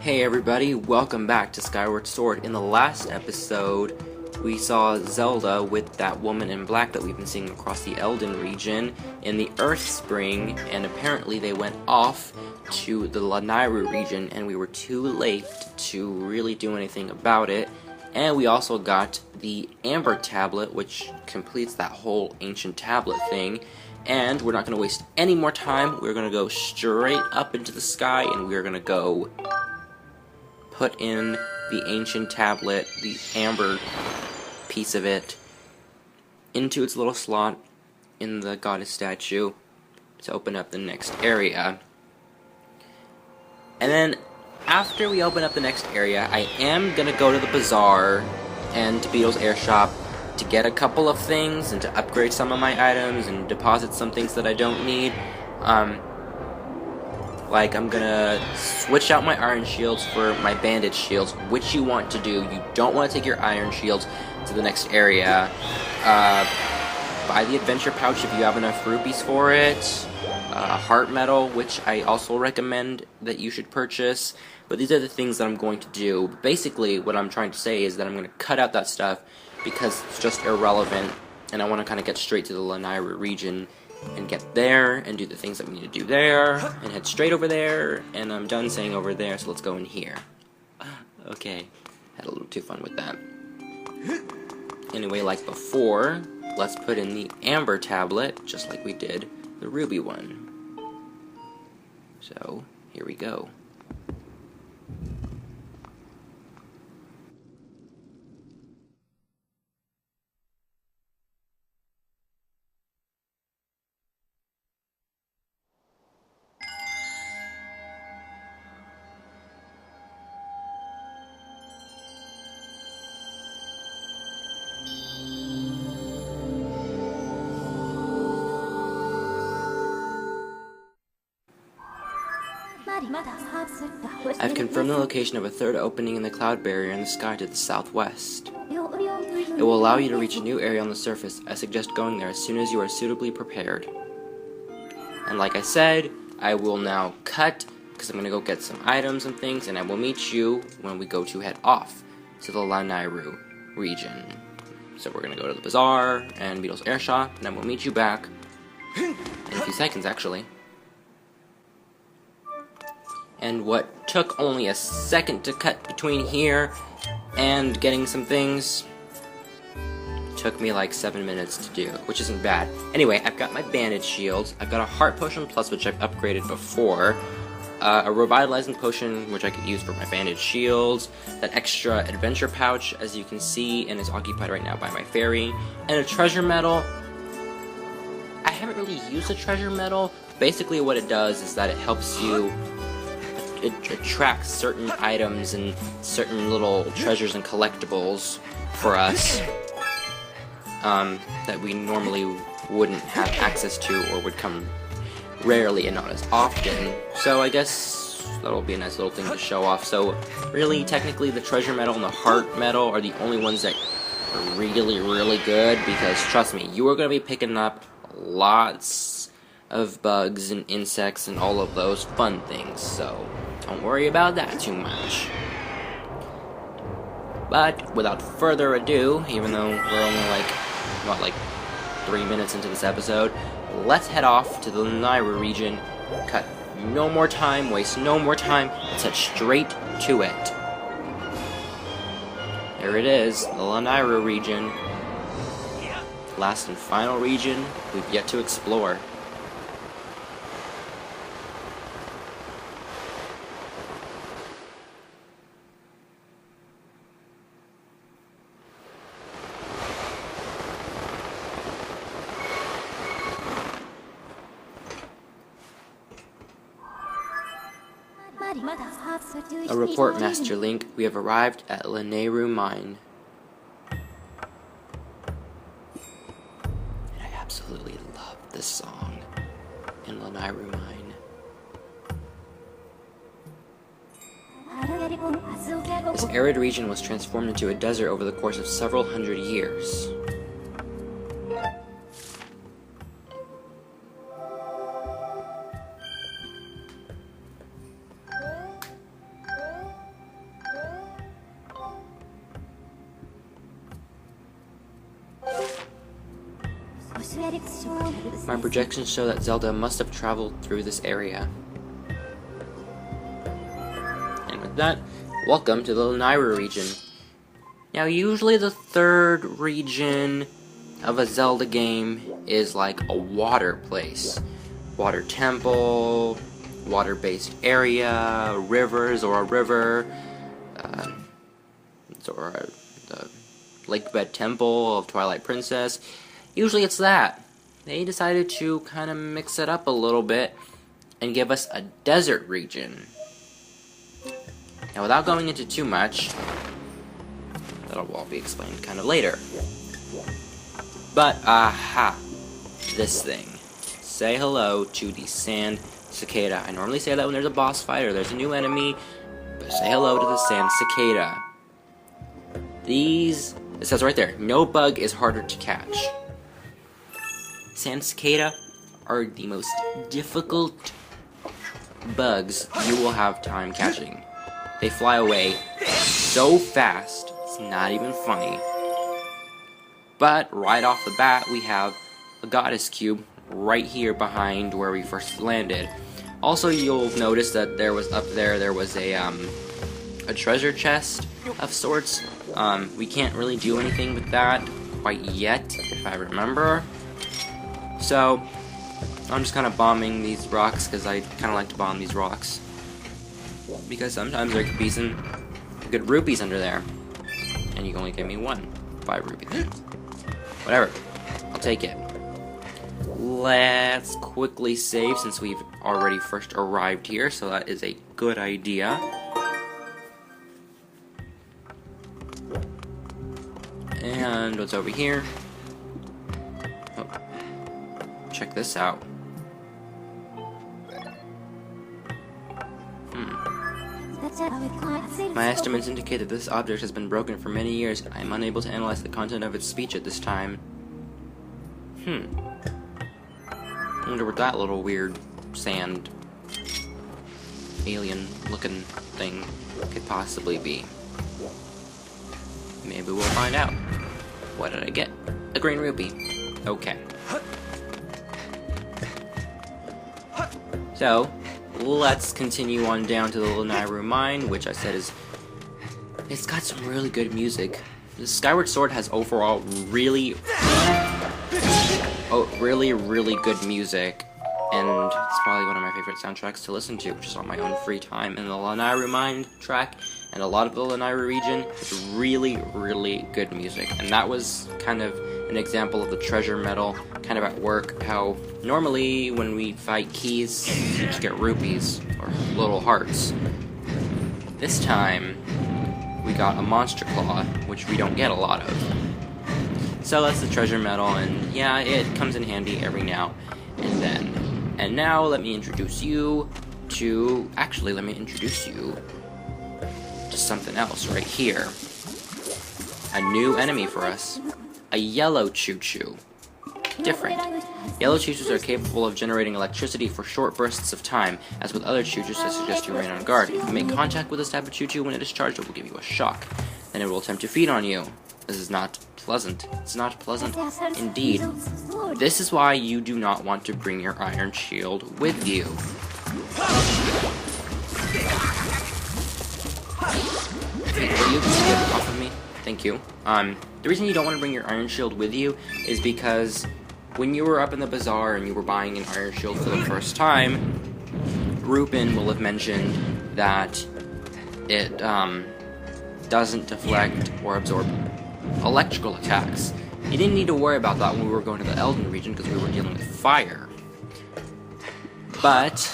Hey everybody, welcome back to Skyward Sword. In the last episode, we saw Zelda with that woman in black that we've been seeing across the Elden region in the Earth Spring, and apparently they went off to the Lanayru region, and we were too late to really do anything about it. And we also got the Amber Tablet, which completes that whole ancient tablet thing. And we're not going to waste any more time. We're going to go straight up into the sky, and we're going to go put in the ancient tablet, the amber piece of it, into its little slot in the goddess statue to open up the next area. And then after we open up the next area, I am going to go to the bazaar and to Beetle's air shop to get a couple of things and to upgrade some of my items and deposit some things that I don't need. Like, I'm gonna switch out my iron shields for my bandage shields, which you want to do. You don't want to take your iron shields to the next area. Buy the adventure pouch if you have enough rupees for it. Heart metal, which I also recommend that you should purchase. But these are the things that I'm going to do. Basically, what I'm trying to say is that I'm going to cut out that stuff because it's just irrelevant, and I want to kind of get straight to the Lanayru region and get there and do the things that we need to do there and head straight over there. And I'm done saying over there, so let's go in here. Okay, had a little too fun with that. Anyway, like before, let's put in the Amber Tablet just like we did the Ruby one. So here we go. I've confirmed the location of a third opening in the cloud barrier in the sky to the southwest. It will allow you to reach a new area on the surface. I suggest going there as soon as you are suitably prepared. And like I said, I will now cut, because I'm going to go get some items and things, and I will meet you when we go to head off to the Lanayru region. So we're going to go to the bazaar and Beetle's air shop, and I will meet you back in a few seconds, actually. And what took only a second to cut between here and getting some things took me like 7 minutes to do, which isn't bad. Anyway, I've got my bandage shields, I've got a heart potion plus, which I've upgraded before, a revitalizing potion, which I could use for my bandage shields, that extra adventure pouch, as you can see, and is occupied right now by my fairy, and a treasure medal. I haven't really used a treasure medal. Basically what it does is that it helps you, it attracts certain items and certain little treasures and collectibles for us that we normally wouldn't have access to or would come rarely and not as often. So I guess that'll be a nice little thing to show off. So really, technically, the treasure medal and the heart medal are the only ones that are really, really good, because trust me, you are going to be picking up lots of bugs and insects and all of those fun things, so don't worry about that too much. But without further ado, even though we're only like 3 minutes into this episode, let's head off to the Lanayru region. Cut no more time, waste no more time, let's head straight to it. There it is, the Lanayru region. Last and final region we've yet to explore. A report, Master Link. We have arrived at Lanayru Mine. And I absolutely love this song in Lanayru Mine. This arid region was transformed into a desert over the course of several hundred years. My projections show that Zelda must have traveled through this area. And with that, welcome to the Lanayru Region. Now, usually the third region of a Zelda game is like a water place. Water temple, water-based area, rivers or a river, or the lakebed temple of Twilight Princess. Usually it's that. They decided to kind of mix it up a little bit and give us a desert region. Now, without going into too much, that'll all be explained kind of later. But, aha! This thing. Say hello to the Sand Cicada. I normally say that when there's a boss fight or there's a new enemy, but say hello to the Sand Cicada. These, it says right there, no bug is harder to catch. Sand Cicada are the most difficult bugs you will have time catching. They fly away so fast, it's not even funny. But right off the bat, we have a goddess cube right here behind where we first landed. Also, you'll notice that there was a treasure chest of sorts. We can't really do anything with that quite yet, if I remember. So, I'm just kind of bombing these rocks because I kind of like to bomb these rocks. Because sometimes there could be some good rupees under there. And you can only give me 5 rupees. Whatever. I'll take it. Let's quickly save since we've already first arrived here, so that is a good idea. And what's over here? Oh. Check this out. My estimates indicate that this object has been broken for many years. I am unable to analyze the content of its speech at this time. I wonder what that little weird sand alien looking thing could possibly be. Maybe we'll find out. What did I get? A green rupee. Okay. So, let's continue on down to the Lanayru Mine, which I said it's got some really good music. The Skyward Sword has overall really good music, and it's probably one of my favorite soundtracks to listen to, just on my own free time. And the Lanayru Mine track, and a lot of the Lanayru region, is really good music. And that was kind of an example of the treasure medal kind of at work, how normally when we fight keys, you just get rupees, or little hearts. This time, we got a monster claw, which we don't get a lot of. So that's the treasure medal, and yeah, it comes in handy every now and then. And now, let me introduce you to... Actually, let me introduce you to something else right here. A new enemy for us. A yellow choo-choo. Different. Yellow choo-choos are capable of generating electricity for short bursts of time. As with other choo-choos, I suggest you remain on guard. If you make contact with this type of choo-choo when it is charged, it will give you a shock. Then it will attempt to feed on you. This is not pleasant. It's not pleasant indeed. This is why you do not want to bring your iron shield with you. Hey, will you just get off of me? Thank you. The reason you don't want to bring your iron shield with you is because when you were up in the bazaar and you were buying an iron shield for the first time, Rupin will have mentioned that it doesn't deflect or absorb electrical attacks. You didn't need to worry about that when we were going to the Elden region because we were dealing with fire. But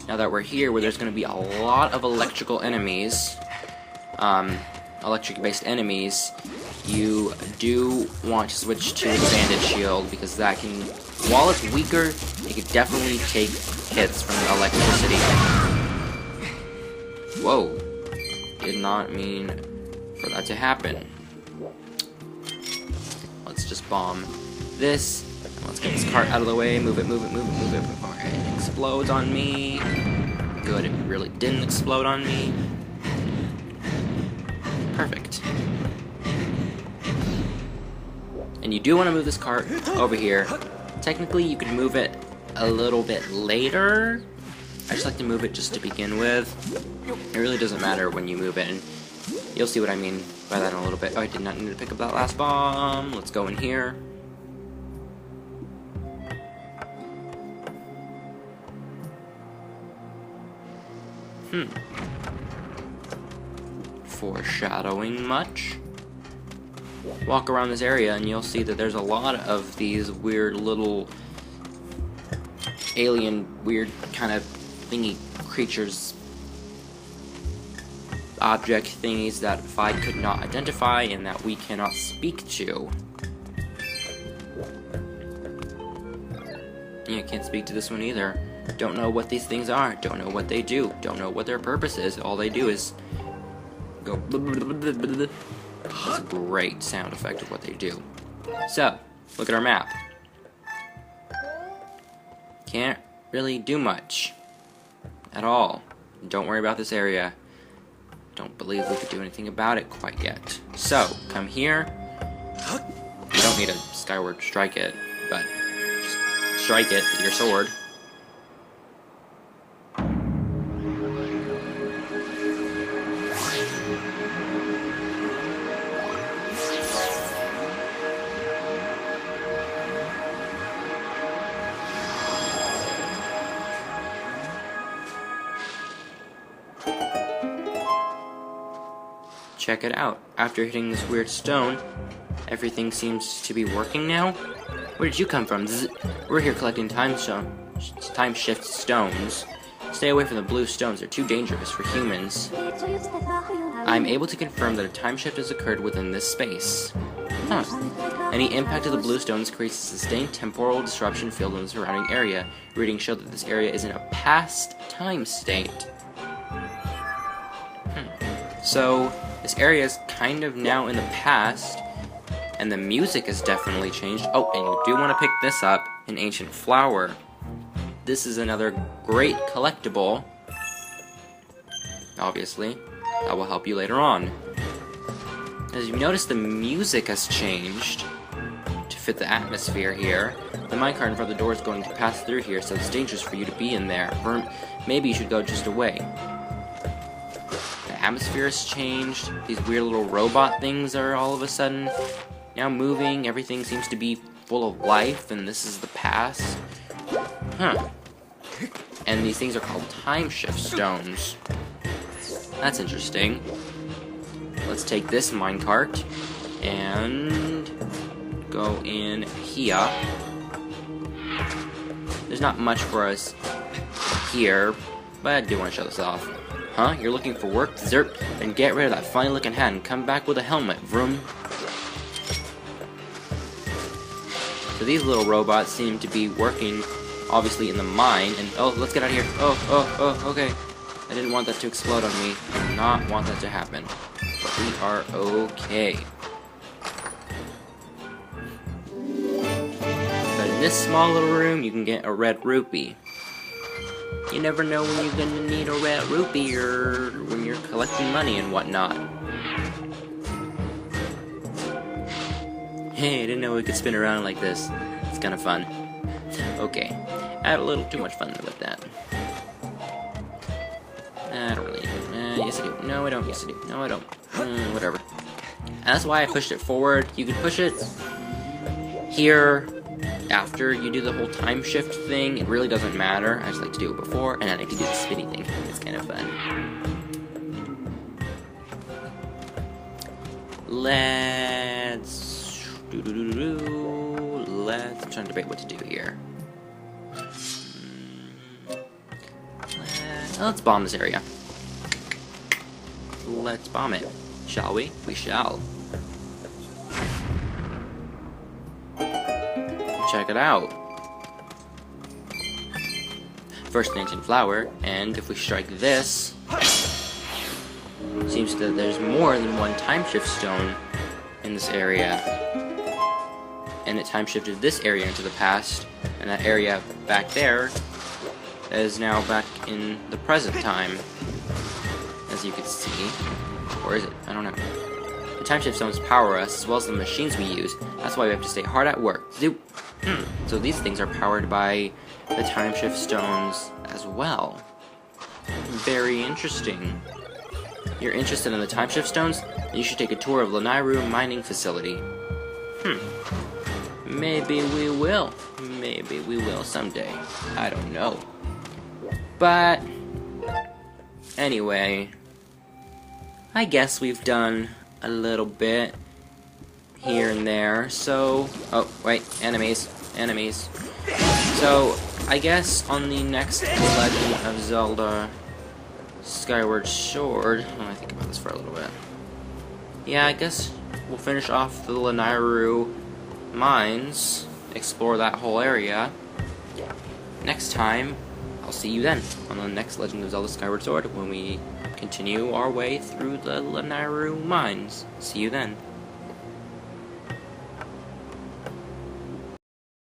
now that we're here, where there's going to be a lot of electrical enemies, electric-based enemies, you do want to switch to the bandage shield because that can, while it's weaker, it can definitely take hits from the electricity. Whoa. Did not mean for that to happen. Let's just bomb this. Let's get this cart out of the way. Move it. Okay, it explodes on me. Good, it really didn't explode on me. Perfect. And you do want to move this cart over here technically you could move it a little bit later. I just like to move it just to begin with. It really doesn't matter when you move it, and you'll see what I mean by that in a little bit. Oh, I did not need to pick up that last bomb. Let's go in here. Foreshadowing much? Walk around this area and you'll see that there's a lot of these weird little alien, weird kind of thingy creatures, object thingies that Fi could not identify and that we cannot speak to. Yeah, can't speak to this one either. Don't know what these things are, don't know what they do, don't know what their purpose is. All they do is go blah, blah, blah, blah, blah, blah. That's a great sound effect of what they do. So, look at our map. Can't really do much at all. Don't worry about this area. Don't believe we could do anything about it quite yet. So, come here. You don't need a Skyward strike it, but just strike it with your sword. Check it out. After hitting this weird stone, everything seems to be working now. Where did you come from? We're here collecting Timeshift Stones. Stay away from the blue stones. They're too dangerous for humans. I'm able to confirm that a time shift has occurred within this space. Huh. Any impact of the blue stones creates a sustained temporal disruption field in the surrounding area. Readings show that this area is in a past time state. So, this area is kind of now in the past, and the music has definitely changed. Oh, and you do want to pick this up, an ancient flower. This is another great collectible, obviously, that will help you later on. As you notice, the music has changed to fit the atmosphere here. The minecart in front of the door is going to pass through here, so it's dangerous for you to be in there. Or maybe you should go just away. Atmosphere has changed. These weird little robot things are all of a sudden now moving. Everything seems to be full of life, and this is the past. Huh. And these things are called Timeshift Stones. That's interesting. Let's take this minecart and go in here. There's not much for us here, but I do want to show this off. Huh? You're looking for work? Zerp, and get rid of that funny looking hat and come back with a helmet, vroom. So these little robots seem to be working, obviously, in the mine, and oh, let's get out of here. Oh, okay. I didn't want that to explode on me. I did not want that to happen. But we are okay. But in this small little room, you can get a red rupee. You never know when you're gonna need a red rupee or when you're collecting money and whatnot. Hey, I didn't know we could spin around like this. It's kind of fun. Okay, I had a little too much fun with that. I don't really. Yes I do. No I don't. Yes I do. No I don't. Whatever. And that's why I pushed it forward. You can push it here. After you do the whole time shift thing, it really doesn't matter. I just like to do it before, and I like to do the spinny thing. It's kind of fun. Let's I'm trying to debate what to do here. Let's bomb this area. Let's bomb it. Shall we? We shall. Check it out. First an ancient flower, and if we strike this, seems that there's more than one timeshift stone in this area. And it timeshifted this area into the past, and that area back there is now back in the present time, as you can see. Or is it? I don't know. The timeshift stones power us, as well as the machines we use. That's why we have to stay hard at work. Zoop! So these things are powered by the Timeshift Stones as well. Very interesting. You're interested in the Timeshift Stones? You should take a tour of Lanayru mining facility. Maybe we will. Maybe we will someday. I don't know. But anyway, I guess we've done a little bit here and there. So, oh wait, enemies. So, I guess on the next Legend of Zelda Skyward Sword, I think about this for a little bit. Yeah, I guess we'll finish off the Lanayru mines, explore that whole area. Next time, I'll see you then on the next Legend of Zelda Skyward Sword when we continue our way through the Lanayru mines. See you then.